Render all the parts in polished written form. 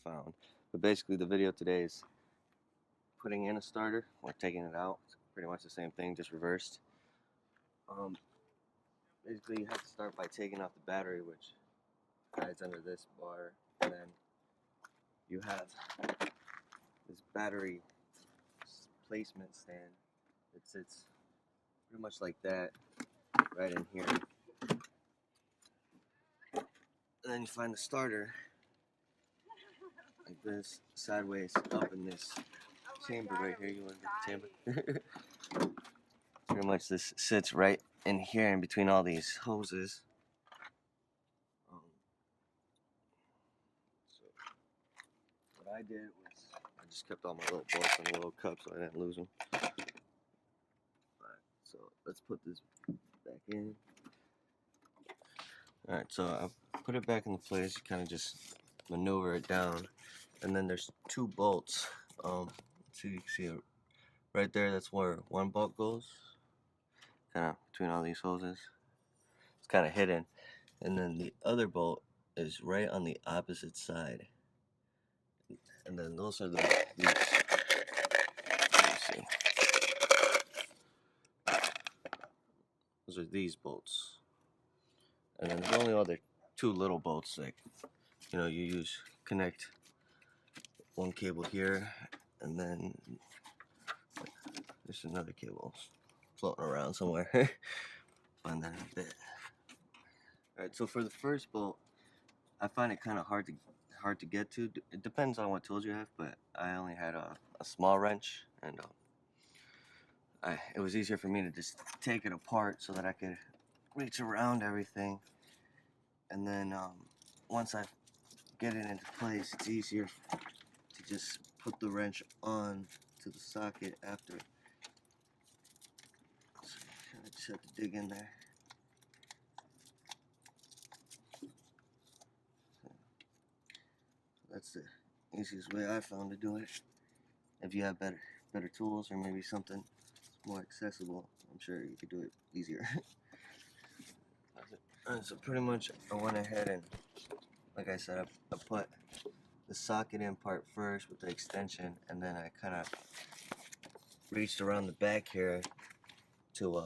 found. But basically the video today is putting in a starter or taking it out. It's pretty much the same thing, just reversed. Basically you have to start by taking off the battery, which hides under this bar, and then you have this battery placement stand. It sits pretty much like that right in here. And then you find the starter like this, sideways up in this chamber right here. You want the chamber? Pretty much this sits right in here in between all these hoses. So what I did was I just kept all my little bolts in a little cup so I didn't lose them. Alright, so let's put this back in. Alright, so I put it back into place. You kind of just maneuver it down, and then there's two bolts. So you can see it right there. That's where one bolt goes, kind of between all these hoses. It's kind of hidden, and then the other bolt is right on the opposite side. And then those are the loops. See. Those are these bolts. And then there's only other two little bolts, like, you use, connect one cable here, and then there's another cable floating around somewhere. Find that in a bit. Alright, so for the first bolt, I find it kind of hard to get to. It depends on what tools you have, but I only had a small wrench, and it was easier for me to just take it apart so that I could reach around everything. And then once I get it into place, it's easier to just put the wrench on to the socket after. So I just have to dig in there. So that's the easiest way I found to do it. If you have better tools, or maybe something more accessible, I'm sure you could do it easier. So pretty much I went ahead and, like I said, I put the socket in part first with the extension, and then I kind of reached around the back here to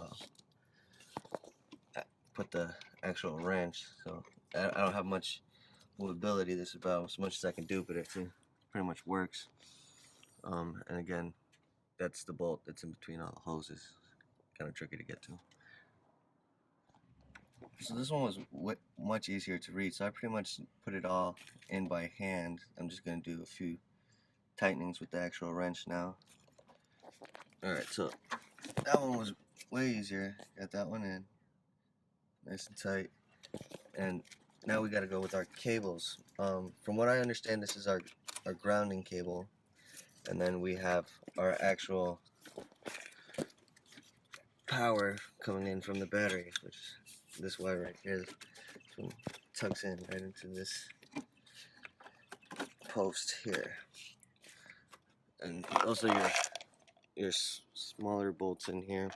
put the actual wrench. So I don't have much movability. This is about as much as I can do, but it pretty much works. And again, that's the bolt that's in between all the hoses. Kind of tricky to get to. So this one was much easier to reach, so I pretty much put it all in by hand. I'm just going to do a few tightenings with the actual wrench now. Alright, so that one was way easier. Got that one in nice and tight. And now we got to go with our cables. From what I understand, this is our grounding cable, and then we have our actual power coming in from the battery, which is this wire right here. This one tucks in right into this post here. And those are your smaller bolts in here,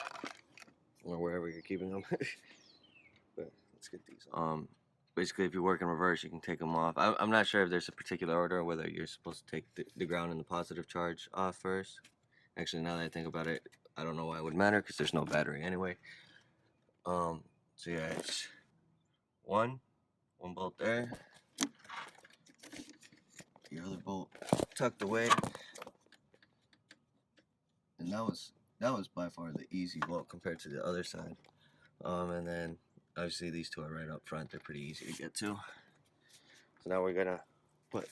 or wherever you're keeping them. But let's get these on. Basically, if you work in reverse, you can take them off. I'm not sure if there's a particular order, whether you're supposed to take the ground and the positive charge off first. Actually, now that I think about it, I don't know why it would matter, because there's no battery anyway. So yeah, it's one bolt there, the other bolt tucked away, and that was by far the easy bolt compared to the other side. And then obviously these two are right up front. They're pretty easy to get to. So now we're gonna put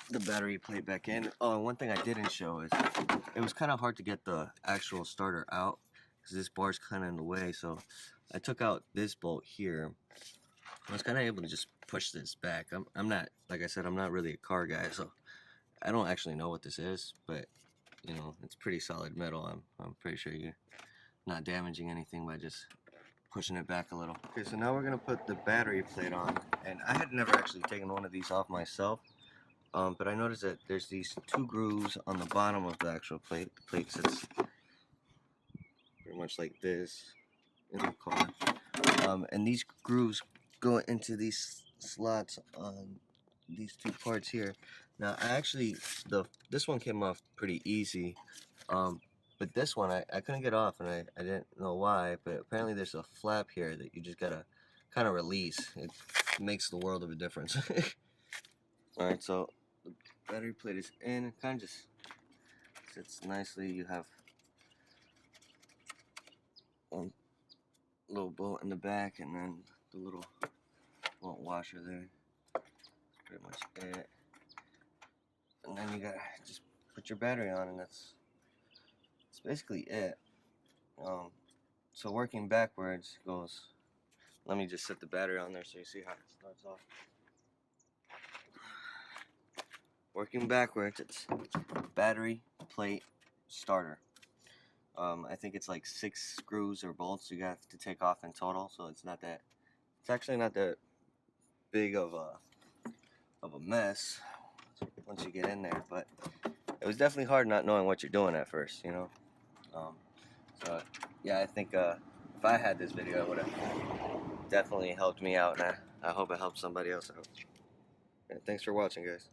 the battery plate back in. Oh, and one thing I didn't show is it was kind of hard to get the actual starter out because this bar's kind of in the way. So I took out this bolt here. I was kind of able to just push this back. I'm not, like I said, I'm not really a car guy, so I don't actually know what this is, but it's pretty solid metal. I'm pretty sure you're not damaging anything by just pushing it back a little. Okay, so now we're gonna put the battery plate on, and I had never actually taken one of these off myself, but I noticed that there's these two grooves on the bottom of the actual plate. The plate sits pretty much like this in the car, and these grooves go into these slots on these two parts here. Now I actually, this one came off pretty easy, but this one I couldn't get off, and I didn't know why, but apparently there's a flap here that you just gotta kind of release. It makes the world of a difference. Alright, so the battery plate is in, it kind of just sits nicely. You have one little bolt in the back, and then the little washer there. That's pretty much it. And then you gotta just put your battery on, and that's basically it. So working backwards goes. Let me just set the battery on there so you see how it starts off. Working backwards, it's battery plate starter. I think it's like 6 screws or bolts you have to take off in total, so it's not that. It's actually not that big of a mess once you get in there, but it was definitely hard not knowing what you're doing at first, you know. So yeah, I think if I had this video, it would have definitely helped me out, and I hope it helped somebody else out. And thanks for watching, guys.